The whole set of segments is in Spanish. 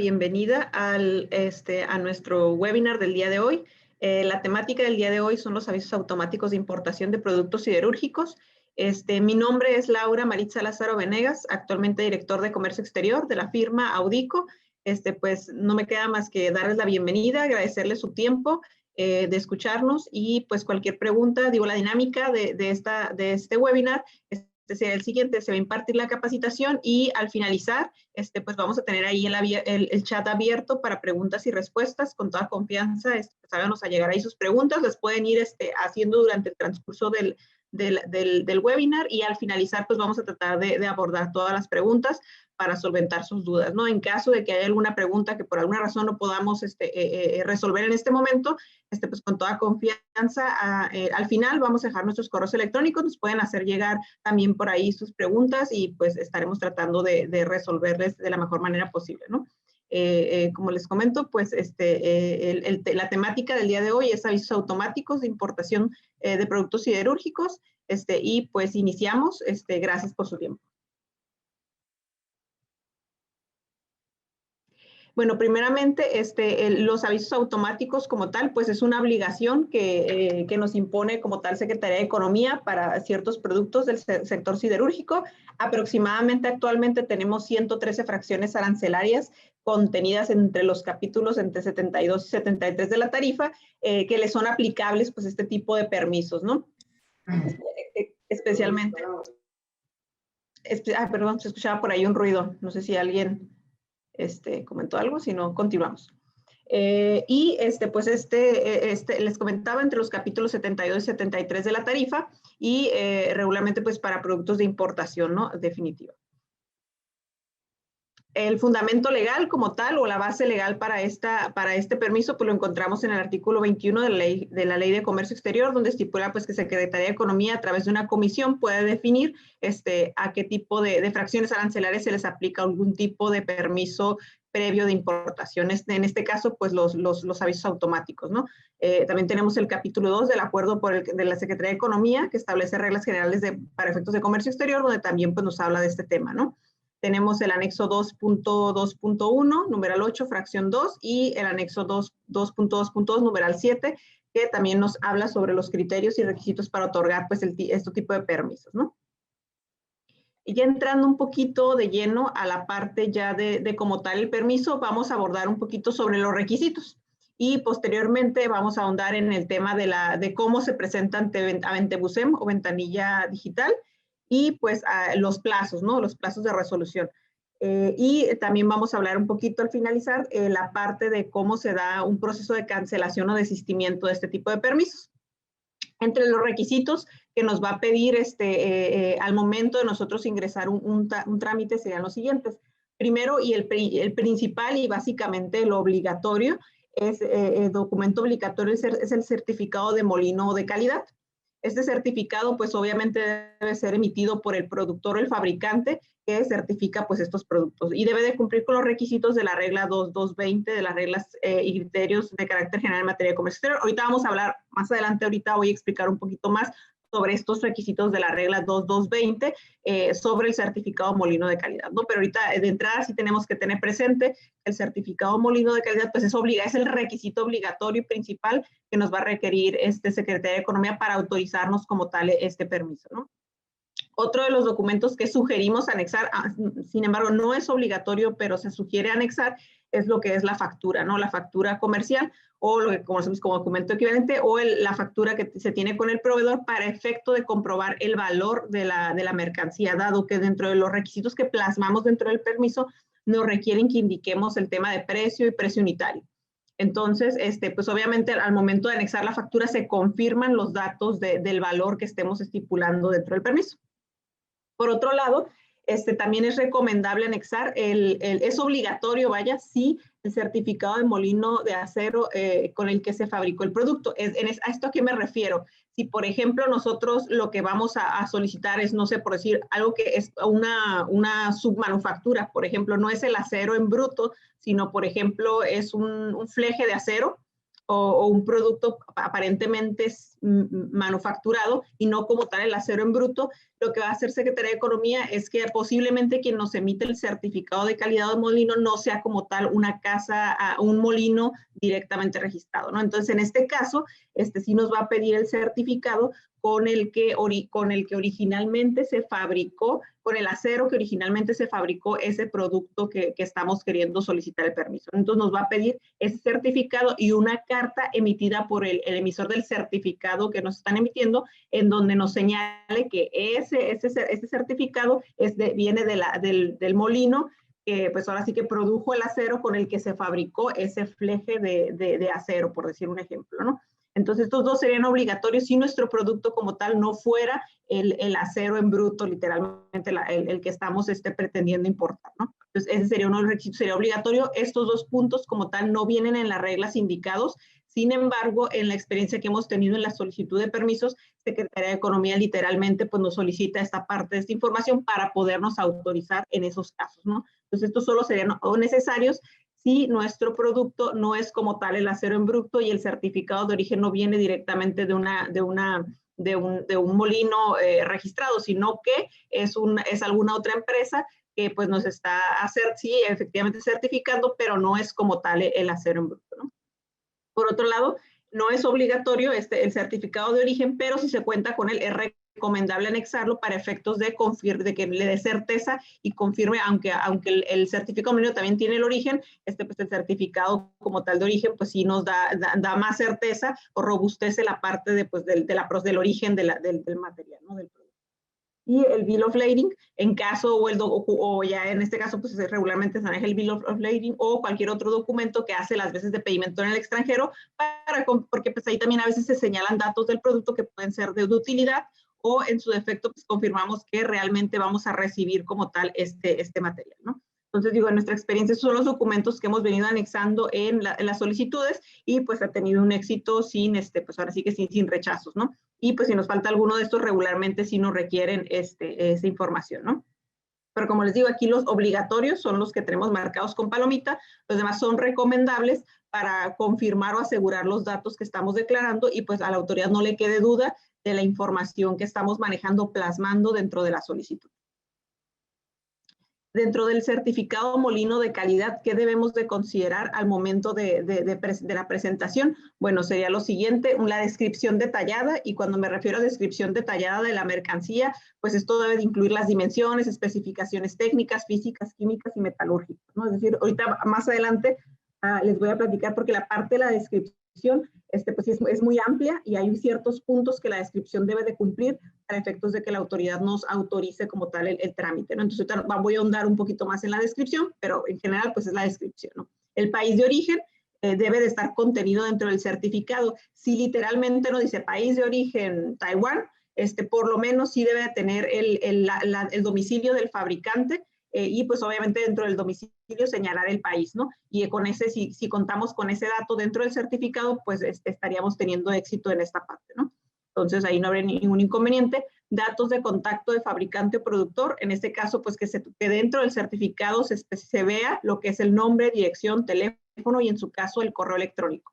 bienvenida a nuestro webinar del día de hoy. La temática del día de hoy son los avisos automáticos de importación de productos siderúrgicos. Mi nombre es Laura Maritza Lázaro Venegas, actualmente director de Comercio Exterior de la firma Audico. Pues no me queda más que darles la bienvenida, agradecerles su tiempo de escucharnos y pues cualquier pregunta, digo, la dinámica de este webinar será el siguiente: se va a impartir la capacitación y al finalizar, pues vamos a tener ahí el chat abierto para preguntas y respuestas. Con toda confianza, pues háganos a llegar ahí sus preguntas, las pueden ir haciendo durante el transcurso del webinar, y al finalizar pues vamos a tratar de abordar todas las preguntas para solventar sus dudas, ¿no? En caso de que haya alguna pregunta que por alguna razón no podamos resolver en este momento, pues con toda confianza, al final vamos a dejar nuestros correos electrónicos, nos pueden hacer llegar también por ahí sus preguntas y pues estaremos tratando de resolverles de la mejor manera posible, ¿no? Como les comento, pues la temática del día de hoy es avisos automáticos de importación de productos siderúrgicos, y pues iniciamos. Gracias por su tiempo. Bueno, primeramente, los avisos automáticos como tal, pues es una obligación que nos impone como tal Secretaría de Economía para ciertos productos del sector siderúrgico. Aproximadamente actualmente tenemos 113 fracciones arancelarias contenidas entre los capítulos entre 72 y 73 de la tarifa, que les son aplicables pues este tipo de permisos, ¿no? Especialmente. Perdón, se escuchaba por ahí un ruido, no sé si alguien comentó algo, si no, continuamos. Les comentaba entre los capítulos 72 y 73 de la tarifa y regularmente pues para productos de importación, ¿no? Definitiva. El fundamento legal como tal o la base legal para este permiso pues lo encontramos en el artículo 21 de la Ley de Comercio Exterior, donde estipula pues que Secretaría de Economía a través de una comisión puede definir a qué tipo de fracciones arancelarias se les aplica algún tipo de permiso previo de importación. En este caso pues los avisos automáticos, ¿no? También tenemos el capítulo 2 del acuerdo de la Secretaría de Economía, que establece reglas generales para efectos de comercio exterior, donde también pues nos habla de este tema, ¿no? Tenemos el anexo 2.2.1, numeral 8, fracción 2, y el anexo 2.2.2, numeral 7, que también nos habla sobre los criterios y requisitos para otorgar pues este tipo de permisos, ¿no? Y ya entrando un poquito de lleno a la parte ya de como tal el permiso, vamos a abordar un poquito sobre los requisitos. Y posteriormente vamos a ahondar en el tema de cómo se presenta ante Ventebusem o ventanilla digital, y pues los plazos, ¿no? Los plazos de resolución. Y también vamos a hablar un poquito al finalizar la parte de cómo se da un proceso de cancelación o desistimiento de este tipo de permisos. Entre los requisitos que nos va a pedir al momento de nosotros ingresar un trámite serían los siguientes. Primero, y el principal y básicamente lo obligatorio, el documento obligatorio es el certificado de molino de calidad. Este certificado, pues obviamente debe ser emitido por el productor o el fabricante que certifica pues estos productos, y debe de cumplir con los requisitos de la regla 2220 de las reglas y criterios de carácter general en materia de comercio exterior. Ahorita vamos a hablar más adelante, ahorita voy a explicar un poquito más sobre estos requisitos de la regla 2220 sobre el certificado molino de calidad, ¿no? Pero ahorita de entrada sí tenemos que tener presente el certificado molino de calidad, pues es el requisito obligatorio y principal que nos va a requerir Secretaría de Economía para autorizarnos como tal este permiso, ¿no? Otro de los documentos que sugerimos anexar, sin embargo no es obligatorio, pero se sugiere anexar, es lo que es la factura, ¿no? La factura comercial, o lo que conocemos como documento equivalente, o la factura que se tiene con el proveedor para efecto de comprobar el valor de la mercancía, dado que dentro de los requisitos que plasmamos dentro del permiso nos requieren que indiquemos el tema de precio y precio unitario. Entonces, pues obviamente al momento de anexar la factura se confirman los datos del valor que estemos estipulando dentro del permiso. Por otro lado, también es recomendable anexar, es obligatorio, vaya, sí, el certificado de molino de acero con el que se fabricó el producto. ¿A esto a qué me refiero? Si, por ejemplo, nosotros lo que vamos a solicitar es, no sé, por decir, algo que es una submanufactura, por ejemplo, no es el acero en bruto, sino, por ejemplo, es un fleje de acero, o un producto aparentemente manufacturado y no como tal el acero en bruto, lo que va a hacer Secretaría de Economía es que posiblemente quien nos emite el certificado de calidad de molino no sea como tal una casa, un molino directamente registrado, ¿no? Entonces, en este caso, sí nos va a pedir el certificado con el que originalmente se fabricó, con el acero que originalmente se fabricó ese producto que estamos queriendo solicitar el permiso. Entonces nos va a pedir ese certificado y una carta emitida por el emisor del certificado que nos están emitiendo, en donde nos señale que ese certificado viene del molino, que pues ahora sí que produjo el acero con el que se fabricó ese fleje de acero, por decir un ejemplo, ¿no? Entonces, estos dos serían obligatorios si nuestro producto como tal no fuera el acero en bruto, literalmente el que estamos pretendiendo importar, ¿no? Entonces, ese sería uno de los requisitos, sería obligatorio. Estos dos puntos como tal no vienen en las reglas indicados. Sin embargo, en la experiencia que hemos tenido en la solicitud de permisos, Secretaría de Economía literalmente pues, nos solicita esta parte de esta información para podernos autorizar en esos casos, ¿no? Entonces, estos solo serían necesarios si nuestro producto no es como tal el acero en bruto y el certificado de origen no viene directamente de un molino registrado, sino que es alguna otra empresa que pues nos está sí, efectivamente certificando, pero no es como tal el acero en bruto, ¿no? Por otro lado, no es obligatorio el certificado de origen, pero si se cuenta con él, es recomendable anexarlo para efectos de que le dé certeza y confirme, aunque el certificado de origen también tiene el origen, pues el certificado como tal de origen, pues sí nos da más certeza o robustece la parte del origen del material, ¿no? Del producto. Y el Bill of Lading, en caso, o ya en este caso, pues regularmente se maneja el Bill of Lading o cualquier otro documento que hace las veces de pedimento en el extranjero, porque pues ahí también a veces se señalan datos del producto que pueden ser de utilidad o en su defecto pues confirmamos que realmente vamos a recibir como tal este material, ¿no? Entonces, digo, en nuestra experiencia, esos son los documentos que hemos venido anexando en las solicitudes y pues ha tenido un éxito pues ahora sí que sin rechazos, ¿no? Y pues si nos falta alguno de estos, regularmente sí nos requieren esa información, ¿no? Pero como les digo, aquí los obligatorios son los que tenemos marcados con palomita, los demás son recomendables para confirmar o asegurar los datos que estamos declarando y pues a la autoridad no le quede duda de la información que estamos manejando, plasmando dentro de la solicitud. Dentro del certificado molino de calidad, ¿qué debemos de considerar al momento de la presentación? Bueno, sería lo siguiente, la descripción detallada, y cuando me refiero a descripción detallada de la mercancía, pues esto debe de incluir las dimensiones, especificaciones técnicas, físicas, químicas y metalúrgicas, ¿no? Es decir, ahorita más adelante les voy a platicar porque la parte de la descripción pues es muy amplia y hay ciertos puntos que la descripción debe de cumplir para efectos de que la autoridad nos autorice como tal el trámite, ¿no? Entonces voy a ahondar un poquito más en la descripción, pero en general pues es la descripción, ¿no? El país de origen debe de estar contenido dentro del certificado. Si literalmente no dice país de origen Taiwán, por lo menos sí debe de tener el domicilio del fabricante, y pues obviamente dentro del domicilio señalar el país, ¿no? Y con si contamos con ese dato dentro del certificado, pues estaríamos teniendo éxito en esta parte, ¿no? Entonces ahí no habría ningún inconveniente. Datos de contacto de fabricante o productor, en este caso, pues que dentro del certificado se vea lo que es el nombre, dirección, teléfono y en su caso el correo electrónico.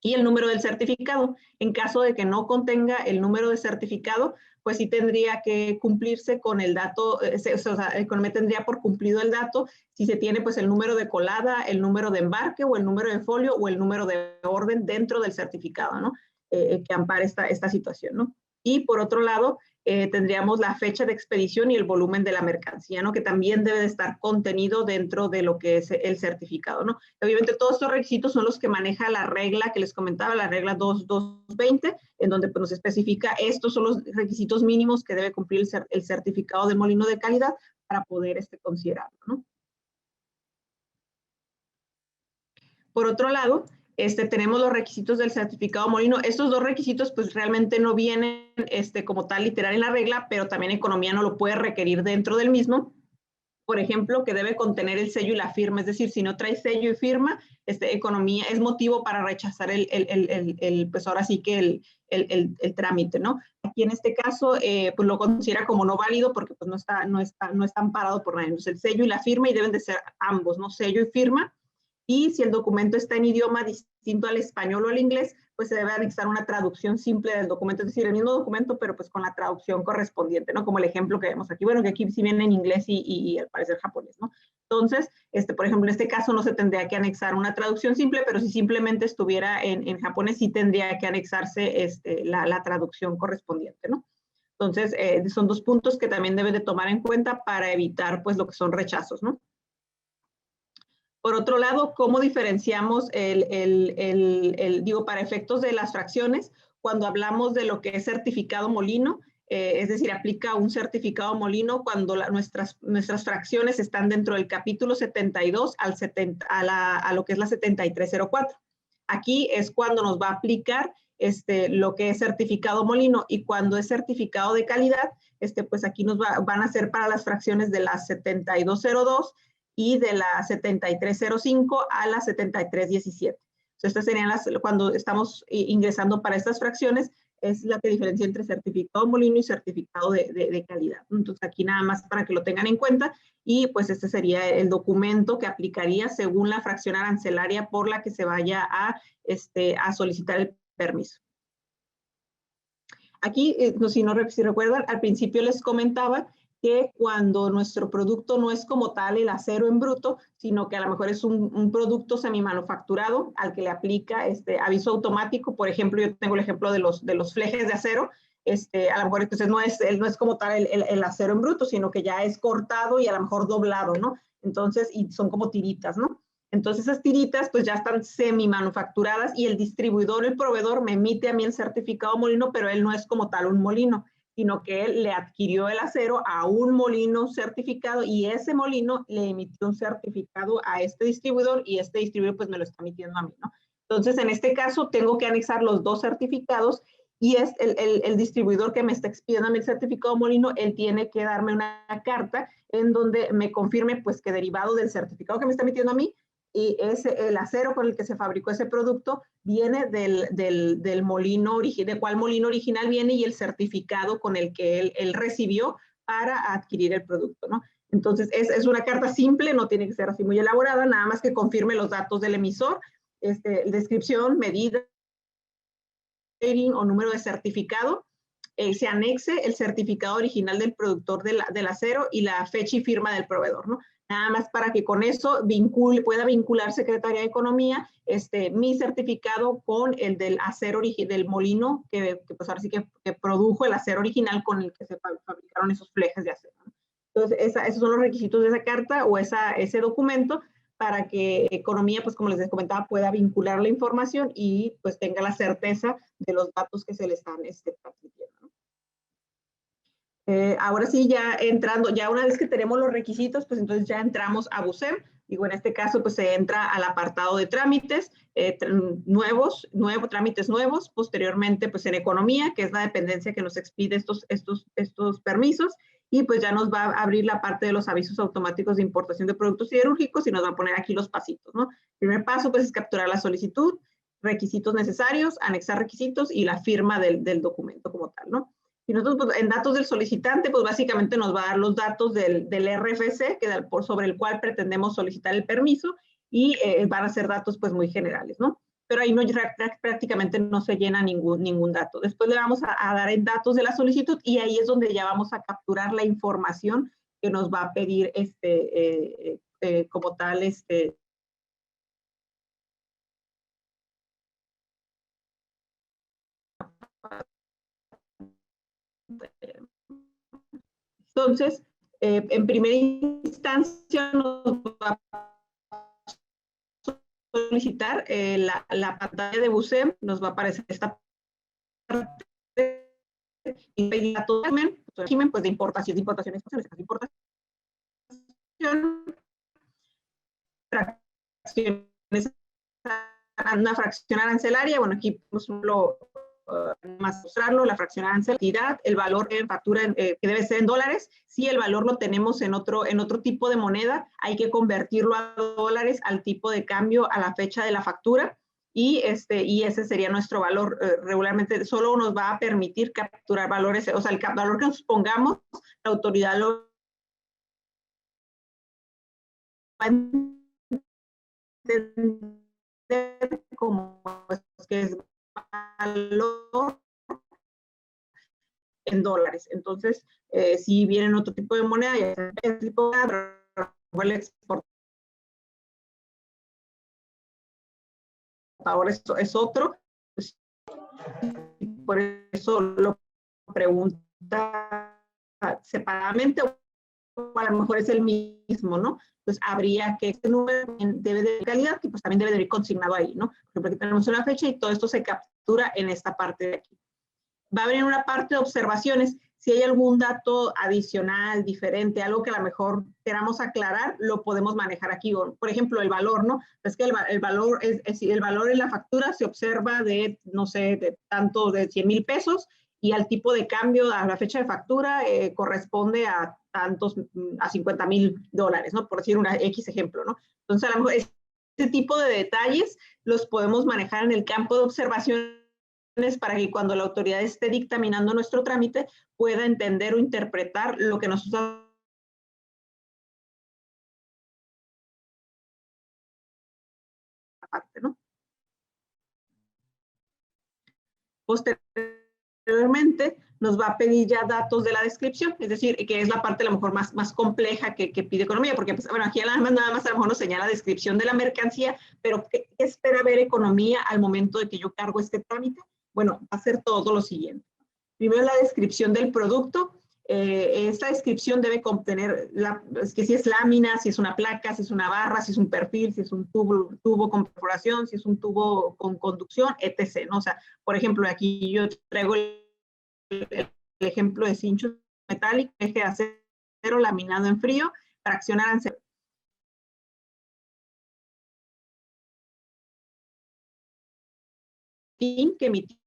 Y el número del certificado. En caso de que no contenga el número de certificado, pues sí tendría que cumplirse con el dato, o sea, Economía tendría por cumplido el dato si se tiene pues el número de colada, el número de embarque o el número de folio o el número de orden dentro del certificado, ¿no? Que ampare esta situación, ¿no? Y por otro lado, tendríamos la fecha de expedición y el volumen de la mercancía, ¿no? Que también debe de estar contenido dentro de lo que es el certificado, ¿no? Obviamente todos estos requisitos son los que maneja la regla que les comentaba, la regla 2220, en donde pues, nos especifica estos son los requisitos mínimos que debe cumplir el certificado de molino de calidad para poder considerarlo, ¿no? Por otro lado, tenemos los requisitos del certificado molino. Estos dos requisitos pues realmente no vienen como tal literal en la regla, pero también Economía no lo puede requerir dentro del mismo. Por ejemplo, que debe contener el sello y la firma, es decir, si no trae sello y firma, Economía es motivo para rechazar pues ahora sí que el trámite, ¿no? Aquí en este caso, pues lo considera como no válido porque pues no está amparado por nadie. Entonces, el sello y la firma y deben de ser ambos, ¿no? Sello y firma. Y si el documento está en idioma distinto al español o al inglés, pues se debe anexar una traducción simple del documento, es decir, el mismo documento, pero pues con la traducción correspondiente, ¿no? Como el ejemplo que vemos aquí, bueno, que aquí sí viene en inglés y al parecer japonés, ¿no? Entonces, por ejemplo, en este caso no se tendría que anexar una traducción simple, pero si simplemente estuviera en japonés, sí tendría que anexarse la traducción correspondiente, ¿no? Entonces, son dos puntos que también deben de tomar en cuenta para evitar, pues, lo que son rechazos, ¿no? Por otro lado, ¿cómo diferenciamos digo, para efectos de las fracciones, cuando hablamos de lo que es certificado molino, es decir, aplica un certificado molino cuando nuestras fracciones están dentro del capítulo 72 a lo que es la 7304. Aquí es cuando nos va a aplicar lo que es certificado molino, y cuando es certificado de calidad, pues aquí van a ser para las fracciones de la 7202 y de la 7305 a la 7317. Estas serían cuando estamos ingresando para estas fracciones, es la que diferencia entre certificado molino y certificado de calidad. Entonces aquí nada más para que lo tengan en cuenta, y pues este sería el documento que aplicaría según la fracción arancelaria por la que se vaya a solicitar el permiso. Aquí, si recuerdan, al principio les comentaba que cuando nuestro producto no es como tal el acero en bruto, sino que a lo mejor es un producto semimanufacturado al que le aplica aviso automático. Por ejemplo, yo tengo el ejemplo de los flejes de acero. A lo mejor entonces no es como tal el acero en bruto, sino que ya es cortado y a lo mejor doblado, ¿no? Entonces, y son como tiritas, ¿no? Entonces esas tiritas pues ya están semi-manufacturadas, y el distribuidor, el proveedor, me emite a mí el certificado molino, pero él no es como tal un molino, sino que él le adquirió el acero a un molino certificado, y ese molino le emitió un certificado a este distribuidor, y este distribuidor pues me lo está emitiendo a mí, ¿no? Entonces en este caso tengo que anexar los dos certificados, y es el distribuidor que me está expidiendo a mí el certificado molino, él tiene que darme una carta en donde me confirme pues que derivado del certificado que me está emitiendo a mí, y el acero con el que se fabricó ese producto viene del molino, de cuál molino original viene, y el certificado con el que él recibió para adquirir el producto, ¿no? Entonces, es una carta simple, no tiene que ser así muy elaborada, nada más que confirme los datos del emisor, descripción, medida, o número de certificado, se anexe el certificado original del productor del acero y la fecha y firma del proveedor, ¿no? Nada más para que con eso pueda vincular Secretaría de Economía mi certificado con el del acero del molino, que pues ahora sí que produjo el acero original con el que se fabricaron esos flejes de acero, ¿no? Entonces, esos son los requisitos de esa carta o ese documento, para que Economía, pues como les comentaba, pueda vincular la información y pues tenga la certeza de los datos que se le están transmitiendo, ¿no? Ahora sí, ya una vez que tenemos los requisitos, pues entonces ya entramos a BUSEM. Digo, en este caso, pues se entra al apartado de trámites trámites nuevos. Posteriormente, pues en Economía, que es la dependencia que nos expide estos permisos, y pues ya nos va a abrir la parte de los avisos automáticos de importación de productos siderúrgicos, y nos va a poner aquí los pasitos, ¿no? El primer paso, pues, es capturar la solicitud, requisitos necesarios, anexar requisitos y la firma del documento como tal, ¿no? Y nosotros, pues, en datos del solicitante, pues básicamente nos va a dar los datos del RFC, sobre el cual pretendemos solicitar el permiso, y van a ser datos pues muy generales, ¿no? Pero ahí prácticamente no se llena ningún dato. Después le vamos a dar en datos de la solicitud, y ahí es donde ya vamos a capturar la información que nos va a pedir como tal entonces, en primera instancia nos va a solicitar la pantalla de BUSEM, nos va a aparecer esta parte, y la régimen pues de importación, importación, fracciones, una fracción arancelaria. Bueno, aquí pues, más mostrarlo, la fracción arancelaria, el valor de factura que debe ser en dólares. Si el valor lo tenemos en otro tipo de moneda, hay que convertirlo a dólares al tipo de cambio a la fecha de la factura, y ese sería nuestro valor. Regularmente solo nos va a permitir capturar valores, o sea, el valor que nos pongamos, la autoridad lo va a entender como que es valor en dólares. Entonces, si vienen otro tipo de moneda, ya sea el tipo de el exportador es otro, pues, por eso lo pregunta separadamente, o a lo mejor es el mismo, ¿no? Entonces, habría que este número debe de calidad, que pues también debe de ir consignado ahí, ¿no? Por ejemplo, aquí tenemos una fecha y todo esto se captura en esta parte de aquí. Va a venir una parte de observaciones. Si hay algún dato adicional, diferente, algo que a lo mejor queramos aclarar, lo podemos manejar aquí. Por ejemplo, el valor, ¿no? Es que el valor el valor en la factura se observa de, no sé, de tanto de 100,000 pesos y al tipo de cambio a la fecha de factura corresponde a tantos, a $50,000, ¿no? Por decir una X ejemplo, ¿no? Entonces, a lo mejor este tipo de detalles los podemos manejar en el campo de observación para que cuando la autoridad esté dictaminando nuestro trámite pueda entender o interpretar lo que nosotros aparte, ¿no? Posteriormente nos va a pedir ya datos de la descripción, es decir, que es la parte a lo mejor más compleja que pide economía, porque pues, bueno, aquí nada más a lo mejor nos señala descripción de la mercancía, pero ¿qué espera ver economía al momento de que yo cargo este trámite? Bueno, va a ser todo lo siguiente. Primero la descripción del producto. Esta descripción debe contener que si es lámina, si es una placa, si es una barra, si es un perfil, si es un tubo con perforación, si es un tubo con conducción, etc., ¿no? O sea, por ejemplo, aquí yo traigo el ejemplo de cincho metálico, eje de acero laminado en frío, fracción arancelaria. Que emitió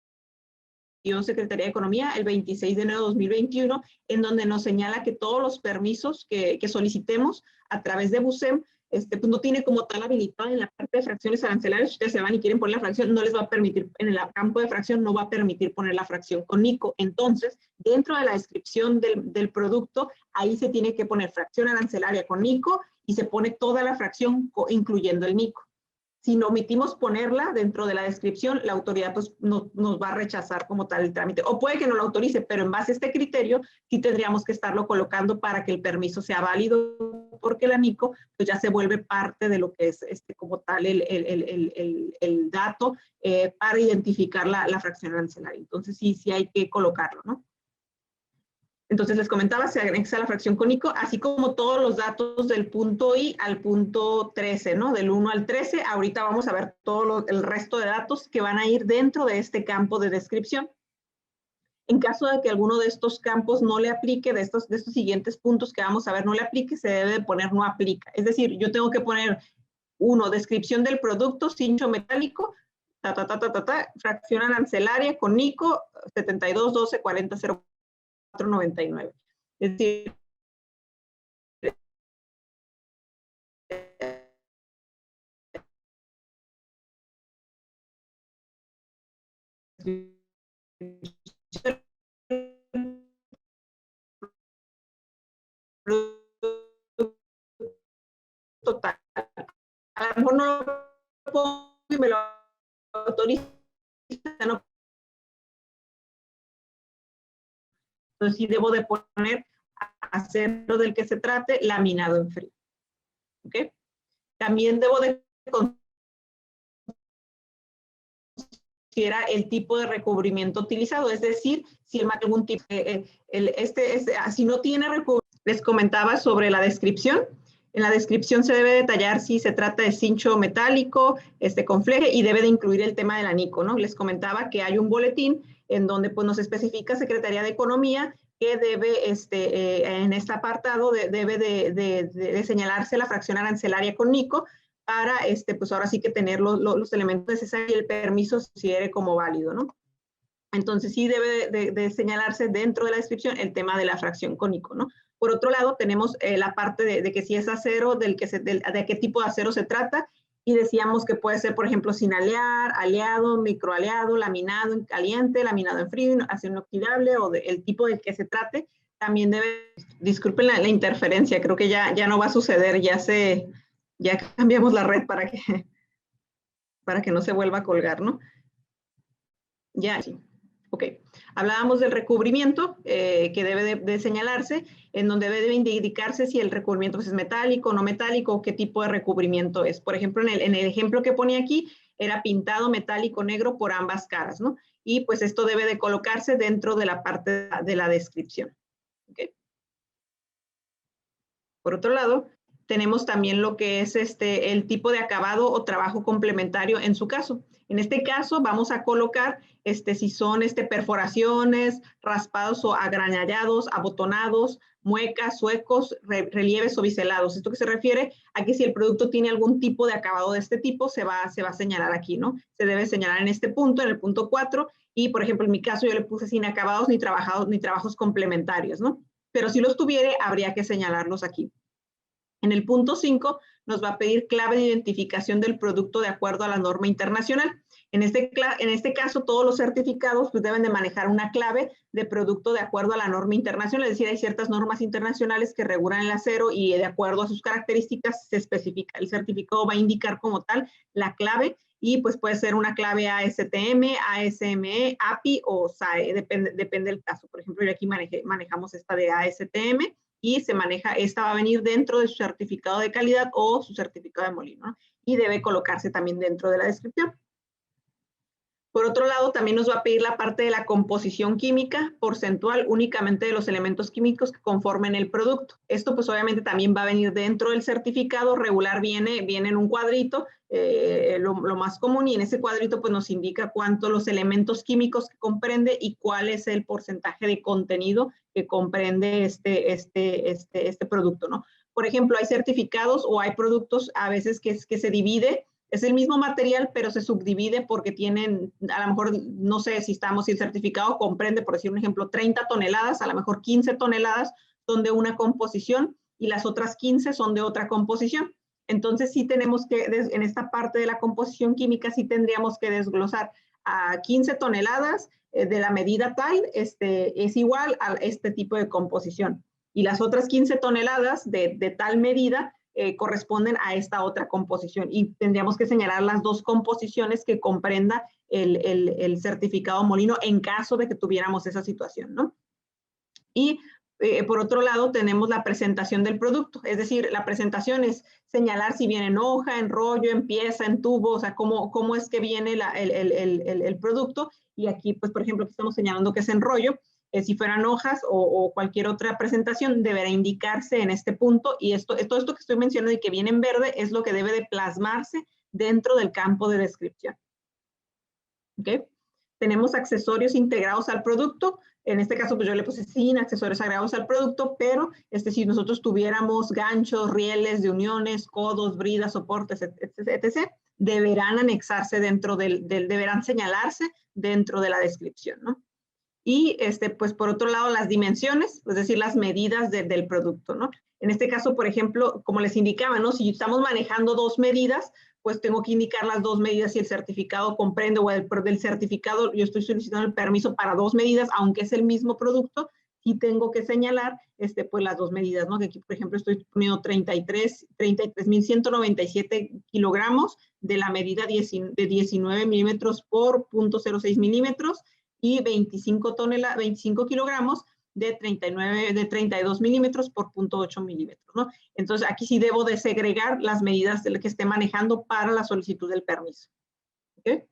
Secretaría de Economía el 26 de enero de 2021, en donde nos señala que todos los permisos que solicitemos a través de BUSEM, pues no tiene como tal habilitado en la parte de fracciones arancelarias. Si ustedes se van y quieren poner la fracción, no les va a permitir, en el campo de fracción no va a permitir poner la fracción con NICO. Entonces, dentro de la descripción del producto, ahí se tiene que poner fracción arancelaria con NICO y se pone toda la fracción incluyendo el NICO. Si no omitimos ponerla dentro de la descripción, la autoridad pues, nos va a rechazar como tal el trámite. O puede que no lo autorice, pero en base a este criterio, sí tendríamos que estarlo colocando para que el permiso sea válido, porque la NICO pues, ya se vuelve parte de lo que es como tal el dato para identificar la fracción arancelaria. Entonces, sí hay que colocarlo, ¿no? Entonces, les comentaba, se anexa la fracción con ICO, así como todos los datos del punto I al punto 13, ¿no? Del 1 al 13. Ahorita vamos a ver todo el resto de datos que van a ir dentro de este campo de descripción. En caso de que alguno de estos campos no le aplique, de estos siguientes puntos que vamos a ver no le aplique, se debe poner no aplica. Es decir, yo tengo que poner descripción del producto, cincho metálico, fracción arancelaria con NICO 72 12 40 0499. Es decir, total. A lo mejor no lo pongo y me lo autoriza, no. Entonces sí debo de poner acero del que se trate laminado en frío. ¿Okay? También debo de considerar el tipo de recubrimiento utilizado, es decir, si algún tipo, si no tiene recubrimiento. Les comentaba sobre la descripción. En la descripción se debe detallar si se trata de cincho metálico, con fleje, y debe de incluir el tema de la NICO, ¿no? Les comentaba que hay un boletín en donde pues, nos especifica Secretaría de Economía que debe, en este apartado, debe de señalarse la fracción arancelaria con NICO para, pues ahora sí que tener los elementos necesarios y el permiso se considere como válido, ¿no? Entonces sí debe de señalarse dentro de la descripción el tema de la fracción con NICO, ¿no? Por otro lado, tenemos la parte de que si es acero, de qué tipo de acero se trata, y decíamos que puede ser, por ejemplo, sin alear, aleado, microaleado, laminado en caliente, laminado en frío, acero inoxidable, o el tipo del que se trate. También debe, disculpen la interferencia, creo que ya no va a suceder, ya cambiamos la red para que para que no se vuelva a colgar, ¿no? Ya, sí. Ok. Hablábamos del recubrimiento que debe de señalarse, en donde debe de indicarse si el recubrimiento pues, es metálico, no metálico, o qué tipo de recubrimiento es. Por ejemplo, en el ejemplo que ponía aquí, era pintado metálico negro por ambas caras, ¿no? Y pues esto debe de colocarse dentro de la parte de la descripción. ¿Okay? Por otro lado, tenemos también lo que es el tipo de acabado o trabajo complementario en su caso. En este caso vamos a colocar si son perforaciones, raspados o agrañallados, abotonados, muecas, huecos, relieves o biselados. Esto que se refiere a que si el producto tiene algún tipo de acabado de este tipo, se va a señalar aquí, ¿no? Se debe señalar en este punto, en el punto 4, y por ejemplo en mi caso yo le puse sin acabados ni trabajos complementarios, ¿no? Pero si los tuviera, habría que señalarlos aquí. En el punto 5 nos va a pedir clave de identificación del producto de acuerdo a la norma internacional. En este caso, todos los certificados pues, deben de manejar una clave de producto de acuerdo a la norma internacional, es decir, hay ciertas normas internacionales que regulan el acero y de acuerdo a sus características se especifica. El certificado va a indicar como tal la clave y pues puede ser una clave ASTM, ASME, API o SAE, depende del caso. Por ejemplo, yo aquí manejamos esta de ASTM y esta va a venir dentro de su certificado de calidad o su certificado de molino, ¿no? Y debe colocarse también dentro de la descripción. Por otro lado, también nos va a pedir la parte de la composición química porcentual únicamente de los elementos químicos que conformen el producto. Esto pues obviamente también va a venir dentro del certificado, regular viene en un cuadrito, lo más común, y en ese cuadrito pues nos indica cuántos los elementos químicos que comprende y cuál es el porcentaje de contenido que comprende este producto, ¿no? Por ejemplo, hay certificados o hay productos a veces que se divide. Es el mismo material, pero se subdivide porque tienen, a lo mejor, no sé si el certificado comprende, por decir un ejemplo, 30 toneladas, a lo mejor 15 toneladas son de una composición y las otras 15 son de otra composición. Entonces sí tenemos que, en esta parte de la composición química, sí tendríamos que desglosar a 15 toneladas de la medida tal, es igual a este tipo de composición. Y las otras 15 toneladas de tal medida corresponden a esta otra composición y tendríamos que señalar las dos composiciones que comprenda el certificado molino en caso de que tuviéramos esa situación, ¿no? Y por otro lado tenemos la presentación del producto, es decir, la presentación es señalar si viene en hoja, en rollo, en pieza, en tubo, o sea, cómo es que viene el producto, y aquí, pues, por ejemplo, aquí estamos señalando que es en rollo. Si fueran hojas o cualquier otra presentación, deberá indicarse en este punto, y todo esto que estoy mencionando y que viene en verde es lo que debe de plasmarse dentro del campo de descripción. ¿Okay? Tenemos accesorios integrados al producto. En este caso, pues yo le puse sin accesorios agregados al producto, pero si nosotros tuviéramos ganchos, rieles de uniones, codos, bridas, soportes, etc., deberán anexarse deberán señalarse dentro de la descripción, ¿no? Y pues por otro lado las dimensiones, es decir, las medidas del producto, ¿no? En este caso, por ejemplo, como les indicaba, ¿no? Si estamos manejando dos medidas, pues tengo que indicar las dos medidas si el certificado comprende, o del certificado yo estoy solicitando el permiso para dos medidas, aunque es el mismo producto, sí tengo que señalar pues las dos medidas, ¿no? Que aquí, por ejemplo, estoy poniendo 33.197 kilogramos de la medida de 19 milímetros por 0.06 milímetros, y 25 kilogramos de 32 milímetros por 0.8 milímetros, ¿no? Entonces, aquí sí debo de segregar las medidas de lo que esté manejando para la solicitud del permiso. ¿Okay?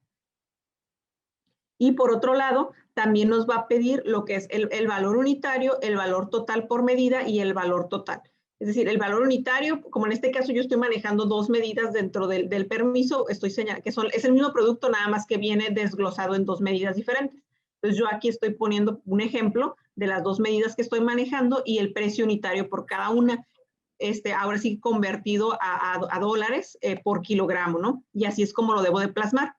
Y por otro lado, también nos va a pedir lo que es el valor unitario, el valor total por medida y el valor total. Es decir, el valor unitario, como en este caso yo estoy manejando dos medidas dentro del permiso, estoy señalando que es el mismo producto, nada más que viene desglosado en dos medidas diferentes. Entonces yo aquí estoy poniendo un ejemplo de las dos medidas que estoy manejando y el precio unitario por cada una, ahora sí convertido a dólares por kilogramo, ¿no? Y así es como lo debo de plasmar.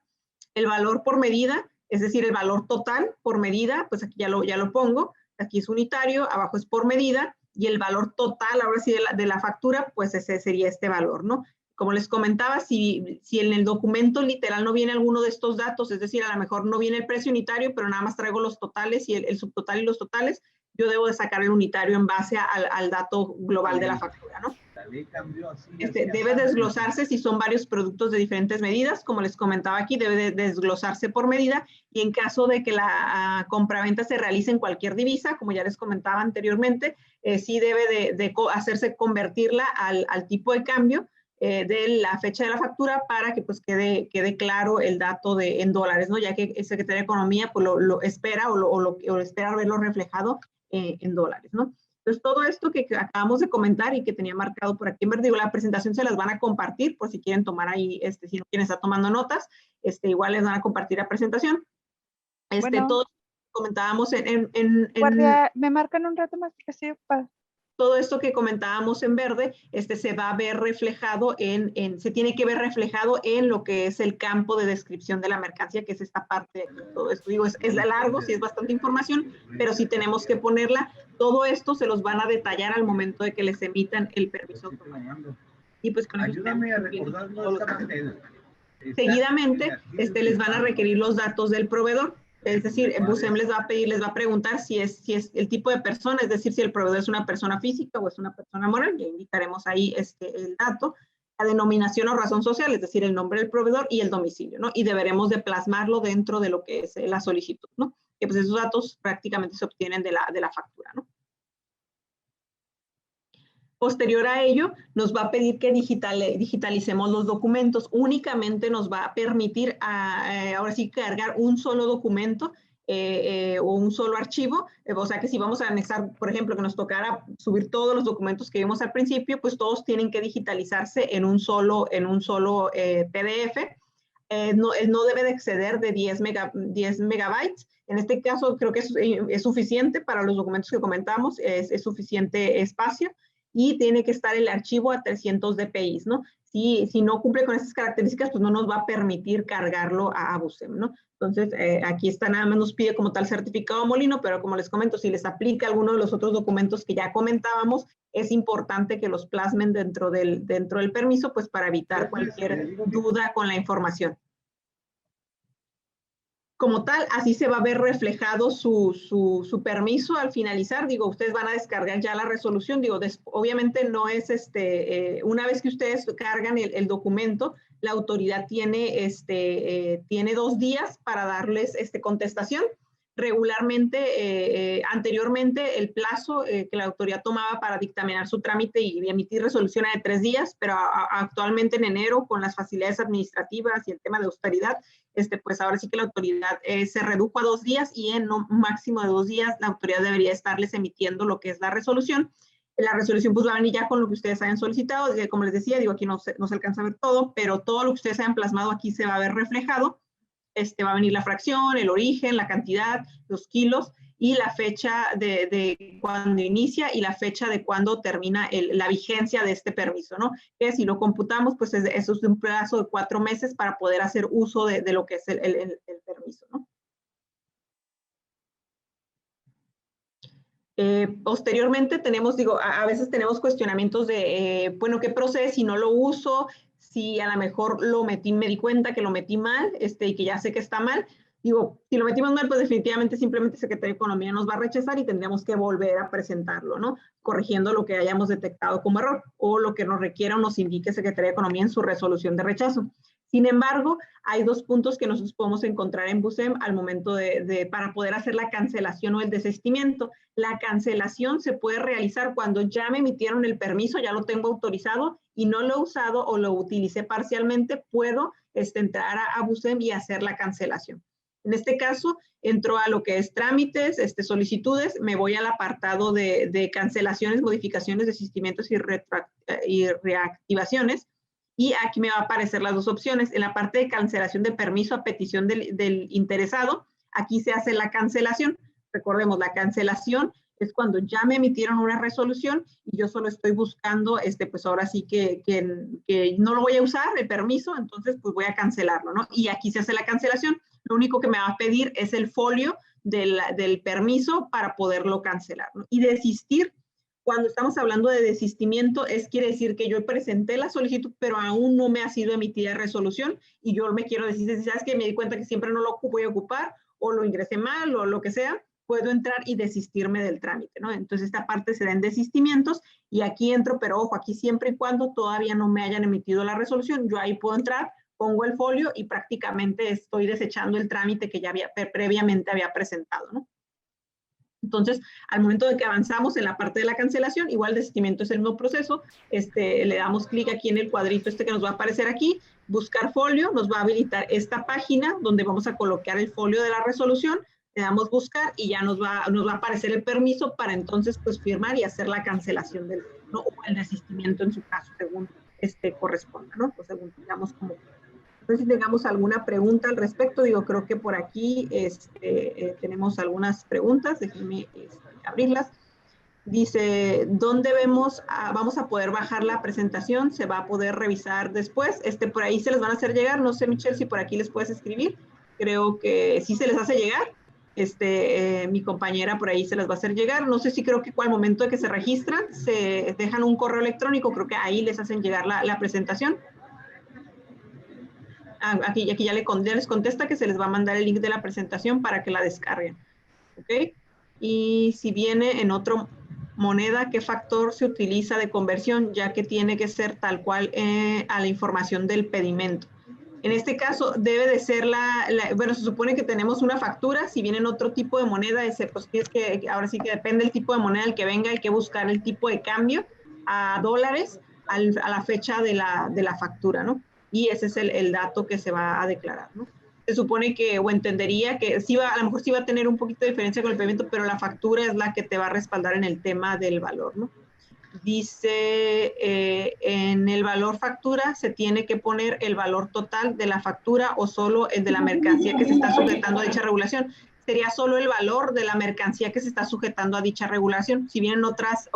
El valor por medida, es decir, el valor total por medida, pues aquí ya lo pongo, aquí es unitario, abajo es por medida, y el valor total, ahora sí, de la factura, pues ese sería este valor, ¿no? Como les comentaba, si en el documento literal no viene alguno de estos datos, es decir, a lo mejor no viene el precio unitario, pero nada más traigo los totales y el subtotal y los totales, yo debo de sacar el unitario en base al dato global de la factura, ¿no? Debe desglosarse si son varios productos de diferentes medidas, como les comentaba aquí, debe de desglosarse por medida, y en caso de que la compraventa se realice en cualquier divisa, como ya les comentaba anteriormente, sí debe de hacerse convertirla al tipo de cambio de la fecha de la factura para que pues quede claro el dato en dólares, ¿no? Ya que el Secretario de Economía pues lo espera o espera verlo reflejado en dólares, ¿no? Entonces, todo esto que acabamos de comentar y que tenía marcado por aquí en verde, digo, la presentación se las van a compartir por si quieren tomar ahí, si no quieren estar tomando notas, igual les van a compartir la presentación. Bueno, todo comentábamos guardia, me marcan un rato más que sí, todo esto que comentábamos en verde, se va a ver reflejado se tiene que ver reflejado en lo que es el campo de descripción de la mercancía, que es esta parte de aquí. Todo esto, digo, es largo, sí es bastante información, pero sí tenemos que ponerla. Todo esto se los van a detallar al momento de que les emitan el permiso automático. Y pues con ayúdame a recordar seguidamente, les van a requerir los datos del proveedor. Es decir, Busem les va a preguntar si es el tipo de persona, es decir, si el proveedor es una persona física o es una persona moral, ya indicaremos ahí el dato, la denominación o razón social, es decir, el nombre del proveedor y el domicilio, ¿no? Y deberemos de plasmarlo dentro de lo que es la solicitud, ¿no? Que pues esos datos prácticamente se obtienen de la factura, ¿no? Posterior a ello, nos va a pedir que digitalicemos los documentos. Únicamente nos va a permitir ahora sí cargar un solo documento o un solo archivo. O sea que si vamos a anexar, por ejemplo, que nos tocara subir todos los documentos que vimos al principio, pues todos tienen que digitalizarse en un solo PDF. No debe de exceder de 10 megabytes. En este caso, creo que es suficiente para los documentos que comentamos, es suficiente espacio. Y tiene que estar el archivo a 300 dpi, ¿no? Si no cumple con esas características, pues no nos va a permitir cargarlo a Busem, ¿no? Entonces, aquí está, nada más nos pide como tal certificado Molino, pero como les comento, si les aplica alguno de los otros documentos que ya comentábamos, es importante que los plasmen dentro del permiso, pues para evitar cualquier duda con la información. Como tal, así se va a ver reflejado su permiso al finalizar. Digo, ustedes van a descargar ya la resolución. Digo, obviamente no es una vez que ustedes cargan el documento, la autoridad tiene 2 días para darles contestación. Regularmente, anteriormente, el plazo que la autoridad tomaba para dictaminar su trámite y emitir resolución era de 3 días, pero actualmente en enero, con las facilidades administrativas y el tema de austeridad, pues ahora sí que la autoridad se redujo a 2 días y en un máximo de 2 días la autoridad debería estarles emitiendo lo que es la resolución. La resolución pues va a venir ya con lo que ustedes hayan solicitado. Como les decía, digo, aquí no se alcanza a ver todo, pero todo lo que ustedes hayan plasmado aquí se va a ver reflejado. Va a venir la fracción, el origen, la cantidad, los kilos y la fecha de cuando inicia y la fecha de cuando termina la vigencia de este permiso, ¿no? Que si lo computamos, pues eso es un plazo de 4 meses para poder hacer uso de lo que es el permiso, ¿no? Posteriormente tenemos, digo, a veces tenemos cuestionamientos de, bueno, ¿qué procede si no lo uso? Si a lo mejor me di cuenta que lo metí mal y que ya sé que está mal. Digo, si lo metimos mal, pues definitivamente simplemente Secretaría de Economía nos va a rechazar y tendríamos que volver a presentarlo, ¿no? Corrigiendo lo que hayamos detectado como error o lo que nos requiera o nos indique Secretaría de Economía en su resolución de rechazo. Sin embargo, hay 2 puntos que nosotros podemos encontrar en Busem al momento para poder hacer la cancelación o el desistimiento. La cancelación se puede realizar cuando ya me emitieron el permiso, ya lo tengo autorizado y no lo he usado o lo utilicé parcialmente, puedo entrar a Busem y hacer la cancelación. En este caso, entro a lo que es trámites, solicitudes, me voy al apartado de cancelaciones, modificaciones, desistimientos y reactivaciones. Y aquí me va a aparecer las 2 opciones. En la parte de cancelación de permiso a petición del interesado, aquí se hace la cancelación. Recordemos, la cancelación es cuando ya me emitieron una resolución y yo solo estoy buscando, pues ahora sí que no lo voy a usar, el permiso, entonces pues voy a cancelarlo, ¿no? Y aquí se hace la cancelación. Lo único que me va a pedir es el folio del permiso para poderlo cancelar, ¿no? Y desistir, cuando estamos hablando de desistimiento, quiere decir que yo presenté la solicitud, pero aún no me ha sido emitida resolución y yo me quiero decir, ¿sabes qué? Me di cuenta que siempre no lo voy a ocupar o lo ingresé mal o lo que sea, puedo entrar y desistirme del trámite, ¿no? Entonces esta parte se da en desistimientos y aquí entro, pero ojo, aquí siempre y cuando todavía no me hayan emitido la resolución, yo ahí puedo entrar, pongo el folio y prácticamente estoy desechando el trámite que ya previamente había presentado, ¿no? Entonces, al momento de que avanzamos en la parte de la cancelación, igual desistimiento es el mismo proceso, le damos clic aquí en el cuadrito que nos va a aparecer aquí, buscar folio, nos va a habilitar esta página donde vamos a colocar el folio de la resolución, le damos buscar y ya nos va a aparecer el permiso para entonces pues firmar y hacer la cancelación del, ¿no? O el desistimiento en su caso, según corresponda, ¿no? Pues según digamos como... No sé si tengamos alguna pregunta al respecto. Digo, creo que por aquí tenemos algunas preguntas. Déjenme abrirlas. Dice, ¿dónde vamos a poder bajar la presentación? ¿Se va a poder revisar después? Por ahí se les van a hacer llegar. No sé, Michelle, si por aquí les puedes escribir. Creo que sí se les hace llegar. Mi compañera por ahí se las va a hacer llegar. No sé si creo que al momento de que se registran, se dejan un correo electrónico. Creo que ahí les hacen llegar la presentación. Aquí ya les contesta que se les va a mandar el link de la presentación para que la descarguen. ¿Ok? Y si viene en otra moneda, ¿qué factor se utiliza de conversión? Ya que tiene que ser tal cual a la información del pedimento. En este caso, debe de ser bueno, se supone que tenemos una factura. Si viene en otro tipo de moneda, pues es que ahora sí que depende del tipo de moneda el que venga, hay que buscar el tipo de cambio a dólares a la fecha de la factura, ¿no? Y ese es el dato que se va a declarar, ¿no? Se supone que, o entendería que sí a lo mejor sí va a tener un poquito de diferencia con el pedimento, pero la factura es la que te va a respaldar en el tema del valor, ¿no? Dice, en el valor factura se tiene que poner el valor total de la factura o solo el de la mercancía que se está sujetando a dicha regulación. Sería solo el valor de la mercancía que se está sujetando a dicha regulación. Si vienen otras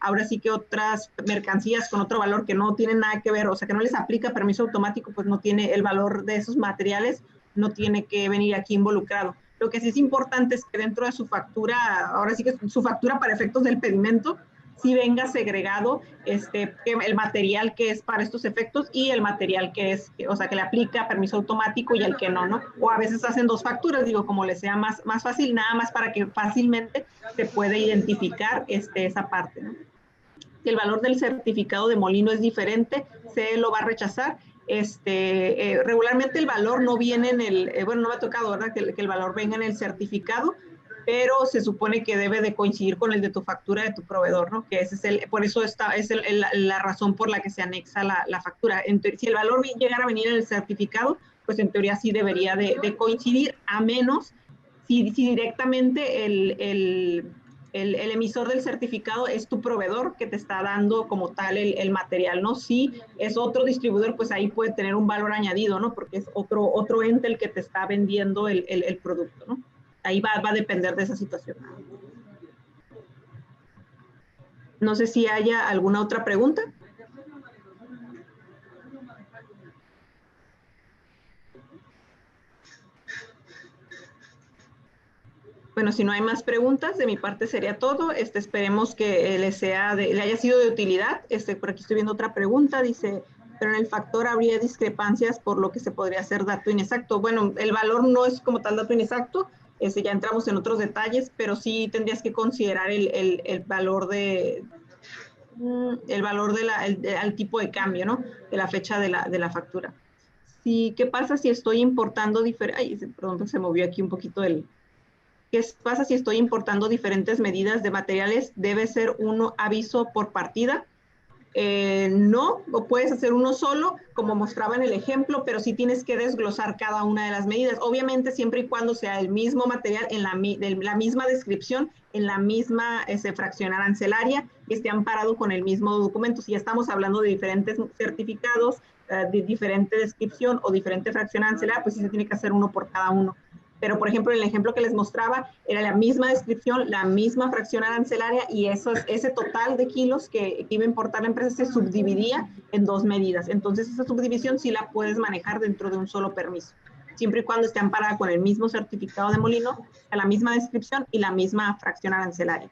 ahora sí que otras mercancías con otro valor que no tienen nada que ver, o sea, que no les aplica permiso automático, pues no tiene el valor de esos materiales, no tiene que venir aquí involucrado. Lo que sí es importante es que dentro de su factura, ahora sí que su factura para efectos del pedimento, sí venga segregado el material que es para estos efectos y el material que es, o sea, que le aplica permiso automático y el que no, ¿no? O a veces hacen dos facturas, digo, como les sea más fácil, nada más para que fácilmente se pueda identificar esa parte, ¿no? Si el valor del certificado de molino es diferente, se lo va a rechazar. Regularmente el valor no viene en el, bueno, no me ha tocado, ¿verdad? Que el valor venga en el certificado, pero se supone que debe de coincidir con el de tu factura de tu proveedor, ¿no? Que ese es por eso es la razón por la que se anexa la factura. Si el valor llegara a venir en el certificado, pues en teoría sí debería de coincidir, a menos si directamente el emisor del certificado es tu proveedor que te está dando como tal el material, ¿no? Si es otro distribuidor, pues ahí puede tener un valor añadido, ¿no? Porque es otro ente el que te está vendiendo el producto, ¿no? Ahí va a depender de esa situación. No sé si haya alguna otra pregunta. Bueno, si no hay más preguntas, de mi parte sería todo. Esperemos que le haya sido de utilidad. Por aquí estoy viendo otra pregunta. Dice, pero en el factor habría discrepancias por lo que se podría hacer dato inexacto. Bueno, el valor no es como tal dato inexacto. Ya entramos en otros detalles, pero sí tendrías que considerar el valor al tipo de cambio, ¿no? De la fecha de la factura. Sí, ¿qué pasa si estoy importando perdón, se movió aquí un poquito ¿Qué pasa si estoy importando diferentes medidas de materiales? ¿Debe ser uno aviso por partida? No, o puedes hacer uno solo, como mostraba en el ejemplo, pero sí tienes que desglosar cada una de las medidas. Obviamente, siempre y cuando sea el mismo material, en la misma descripción, en la misma fracción arancelaria, y esté amparado con el mismo documento. Si ya estamos hablando de diferentes certificados, de diferente descripción o diferente fracción arancelaria, pues sí se tiene que hacer uno por cada uno. Pero, por ejemplo, en el ejemplo que les mostraba, era la misma descripción, la misma fracción arancelaria y ese total de kilos que iba a importar la empresa se subdividía en dos medidas. Entonces, esa subdivisión sí la puedes manejar dentro de un solo permiso, siempre y cuando esté amparada con el mismo certificado de molino, la misma descripción y la misma fracción arancelaria.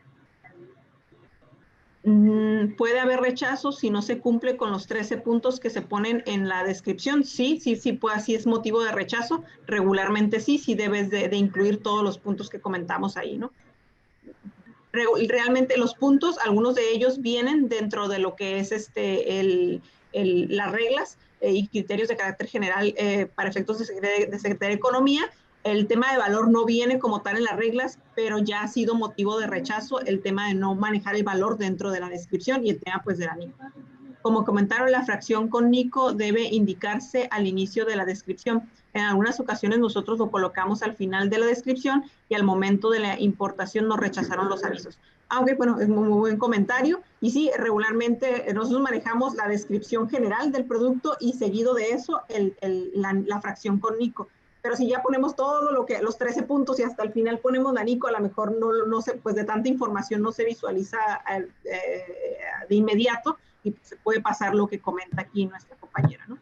Puede haber rechazo si no se cumple con los 13 puntos que se ponen en la descripción. Sí, pues así es motivo de rechazo. Regularmente sí debes de incluir todos los puntos que comentamos ahí, ¿no? Realmente los puntos, algunos de ellos vienen dentro de lo que es las reglas y criterios de carácter general para efectos de Secretaría de Economía. El tema de valor no viene como tal en las reglas, pero ya ha sido motivo de rechazo el tema de no manejar el valor dentro de la descripción y el tema pues de la NICO. Como comentaron, la fracción con NICO debe indicarse al inicio de la descripción. En algunas ocasiones nosotros lo colocamos al final de la descripción y al momento de la importación nos rechazaron los avisos. Aunque, bueno, es muy buen comentario. Y sí, regularmente nosotros manejamos la descripción general del producto y seguido de eso la fracción con NICO. Pero si ya ponemos todo los 13 puntos y hasta el final ponemos la NICO, a lo mejor no se, pues de tanta información no se visualiza de inmediato y se puede pasar lo que comenta aquí nuestra compañera, ¿no?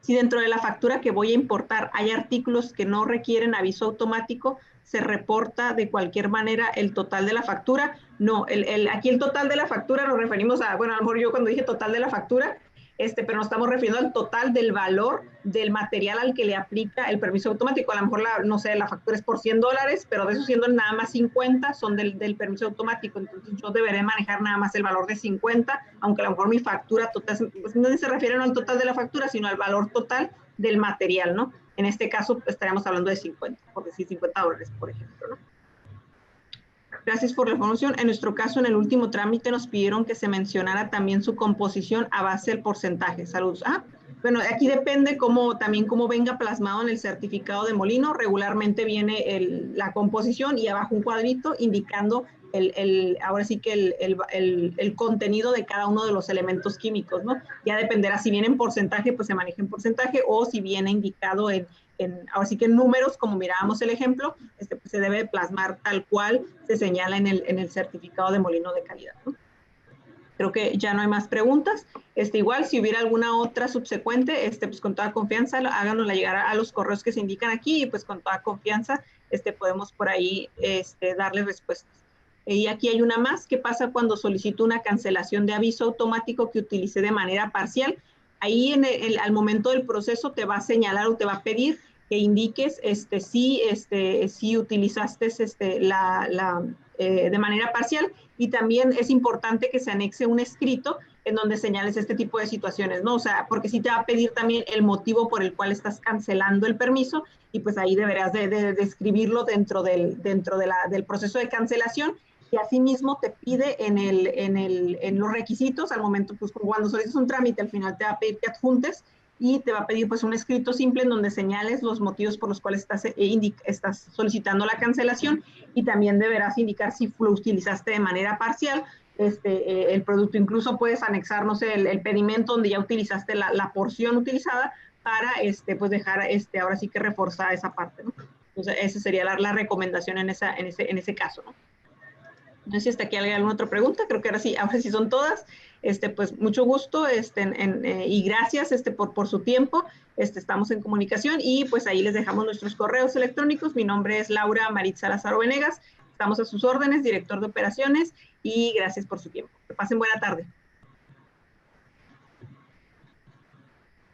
Si dentro de la factura que voy a importar hay artículos que no requieren aviso automático, se reporta de cualquier manera el total de la factura. No, aquí el total de la factura nos referimos a, bueno, a lo mejor yo cuando dije total de la factura, pero nos estamos refiriendo al total del valor del material al que le aplica el permiso automático. A lo mejor, no sé, la factura es por $100, pero de esos 100 nada más 50 son del permiso automático. Entonces yo deberé manejar nada más el valor de 50, aunque a lo mejor mi factura total, pues no se refiere no al total de la factura, sino al valor total del material, ¿no? En este caso estaríamos hablando de 50, por decir $50, por ejemplo, ¿no? Gracias por la información. En nuestro caso, en el último trámite nos pidieron que se mencionara también su composición a base del porcentaje. Saludos. Bueno, aquí depende también cómo venga plasmado en el certificado de molino. Regularmente viene la composición y abajo un cuadrito indicando ahora sí que el contenido de cada uno de los elementos químicos, ¿no? Ya dependerá si viene en porcentaje, pues se maneja en porcentaje, o si viene indicado ahora sí que en números, como mirábamos el ejemplo, pues se debe plasmar tal cual se señala en el certificado de molino de calidad, ¿no? Creo que ya no hay más preguntas. Igual, si hubiera alguna otra subsecuente, pues con toda confianza, háganosla llegar a los correos que se indican aquí y pues con toda confianza podemos por ahí darle respuestas. Y aquí hay una más. ¿Qué pasa cuando solicito una cancelación de aviso automático que utilice de manera parcial? Ahí al momento del proceso te va a señalar o te va a pedir que indiques si utilizaste de manera parcial, y también es importante que se anexe un escrito en donde señales este tipo de situaciones, ¿no? O sea, porque sí te va a pedir también el motivo por el cual estás cancelando el permiso y pues ahí deberás de escribirlo dentro del proceso de cancelación. Y asimismo te pide en los requisitos, al momento, pues cuando solicitas un trámite, al final te va a pedir que adjuntes y te va a pedir pues un escrito simple en donde señales los motivos por los cuales estás solicitando la cancelación, y también deberás indicar si lo utilizaste de manera parcial el producto. Incluso puedes anexar, no sé, el pedimento donde ya utilizaste la porción utilizada para pues dejar ahora sí que reforzar esa parte, ¿no? Entonces esa sería la recomendación en ese caso, ¿no? No sé si hasta aquí hay alguna otra pregunta. Creo que ahora sí son todas. Pues mucho gusto y gracias por su tiempo. Estamos en comunicación y pues ahí les dejamos nuestros correos electrónicos. Mi nombre es Laura Maritza Lázaro Venegas. Estamos a sus órdenes, director de operaciones, y gracias por su tiempo. Que pasen buena tarde.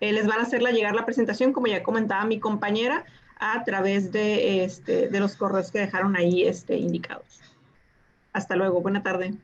Les van a hacerla llegar la presentación, como ya comentaba mi compañera, a través de los correos que dejaron ahí indicados. Hasta luego, buena tarde.